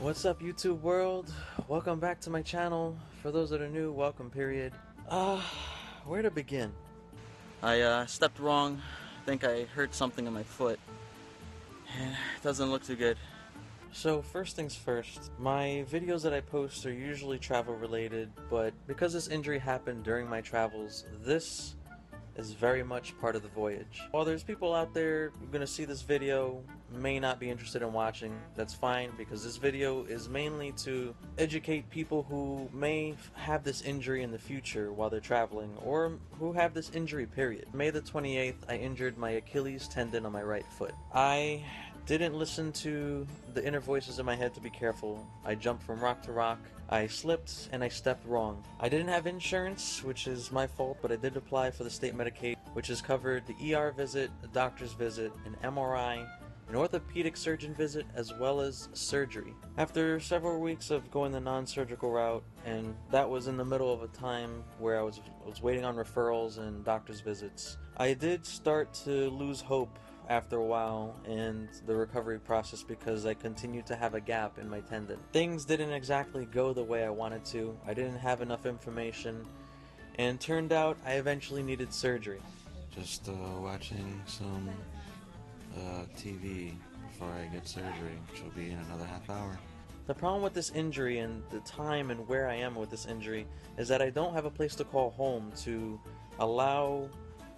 What's up, YouTube world? Welcome back to my channel. For those that are new, welcome, period. Where to begin? I stepped wrong. I think I hurt something in my foot. And it doesn't look too good. So first things first, my videos that I post are usually travel related, but because this injury happened during my travels, this is very much part of the voyage. While there's people out there who are gonna see this video, may not be interested in watching, that's fine, because this video is mainly to educate people who may have this injury in the future while they're traveling, or who have this injury period. May the 28th, I injured my Achilles tendon on my right foot. I didn't listen to the inner voices in my head to be careful. I jumped from rock to rock, I slipped, and I stepped wrong. I didn't have insurance, which is my fault, but I did apply for the state Medicaid, which has covered the ER visit, a doctor's visit, an MRI, an orthopedic surgeon visit, as well as surgery. After several weeks of going the non-surgical route, and that was in the middle of a time where I was waiting on referrals and doctor's visits, I did start to lose hope after a while in the recovery process because I continued to have a gap in my tendon. Things didn't exactly go the way I wanted to. I didn't have enough information, and turned out I eventually needed surgery. Just watching some TV before I get surgery, which will be in another half hour. The problem with this injury and the time and where I am with this injury is that I don't have a place to call home to allow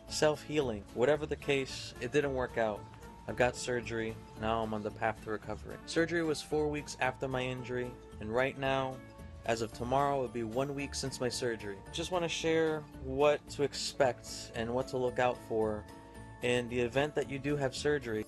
self-healing. Whatever the case, it didn't work out. I've got surgery, now I'm on the path to recovery. Surgery was 4 weeks after my injury, and right now, as of tomorrow, it'll be 1 week since my surgery. Just want to share what to expect and what to look out for in the event that you do have surgery.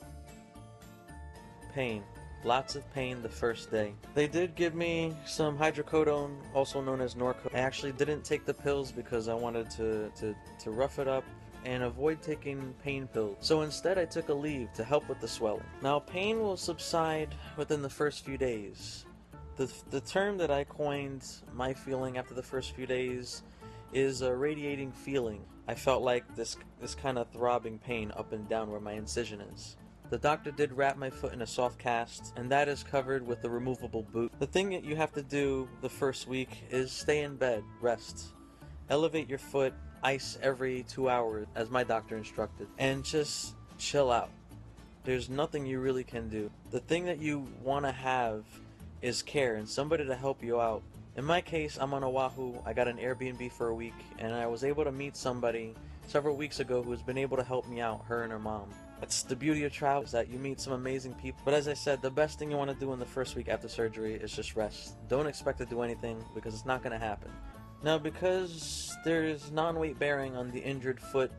Pain. Lots of pain the first day. They did give me some hydrocodone, also known as Norco. I actually didn't take the pills because I wanted to rough it up and avoid taking pain pills. So instead I took a leave to help with the swelling. Now pain will subside within the first few days. The term that I coined my feeling after the first few days is a radiating feeling. I felt like this kind of throbbing pain up and down where my incision is. The doctor did wrap my foot in a soft cast, and that is covered with a removable boot. The thing that you have to do the first week is stay in bed, rest. Elevate your foot, ice every 2 hours, as my doctor instructed, and just chill out. There's nothing you really can do. The thing that you want to have is care and somebody to help you out. In my case, I'm on Oahu. I got an Airbnb for a week, and I was able to meet somebody several weeks ago who's been able to help me out, her and her mom. That's the beauty of travel, is that you meet some amazing people. But as I said, the best thing you want to do in the first week after surgery is just rest. Don't expect to do anything, because it's not going to happen. Now, because there is non-weight bearing on the injured foot,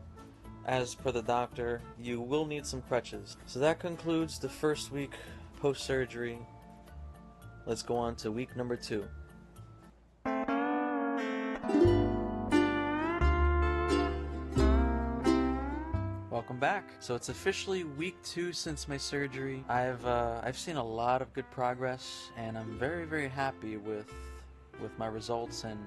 as per the doctor, you will need some crutches. So that concludes the first week post-surgery. Let's go on to week number 2. Welcome back. So it's officially week 2 since my surgery. I've seen a lot of good progress, and I'm very, very happy with my results and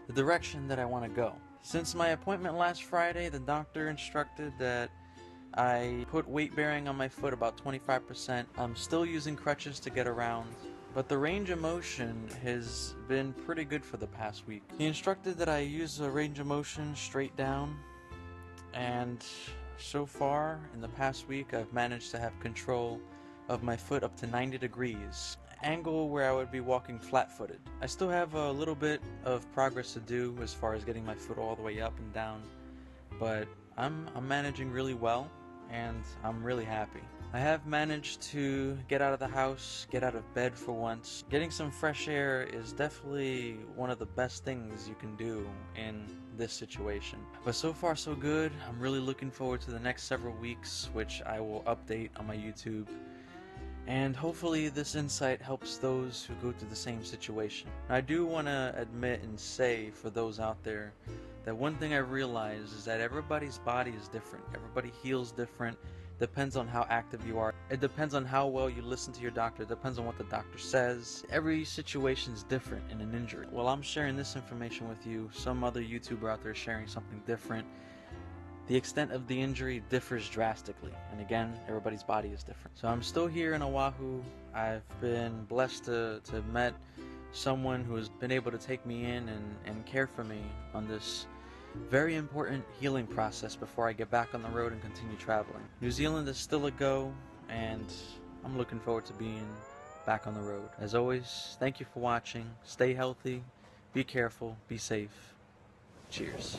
the direction that I want to go. Since my appointment last Friday, the doctor instructed that I put weight bearing on my foot about 25%. I'm still using crutches to get around, but the range of motion has been pretty good for the past week. He instructed that I use a range of motion straight down, and so far in the past week I've managed to have control of my foot up to 90 degrees, angle where I would be walking flat-footed. I still have a little bit of progress to do as far as getting my foot all the way up and down, but I'm managing really well, and I'm really happy. I have managed to get out of the house, get out of bed for once. Getting some fresh air is definitely one of the best things you can do in this situation. But so far so good. I'm really looking forward to the next several weeks, which I will update on my YouTube. And hopefully this insight helps those who go through the same situation. I do want to admit and say for those out there that one thing I realize is that everybody's body is different. Everybody heals different. Depends on how active you are. It depends on how well you listen to your doctor. It depends on what the doctor says. Every situation is different in an injury. While I'm sharing this information with you, some other YouTuber out there is sharing something different. the extent of the injury differs drastically. And again, everybody's body is different. So I'm still here in Oahu. I've been blessed to met someone who has been able to take me in and care for me on this very important healing process before I get back on the road and continue traveling. New Zealand is still a go, and I'm looking forward to being back on the road. As always, thank you for watching. Stay healthy, be careful, be safe. Cheers.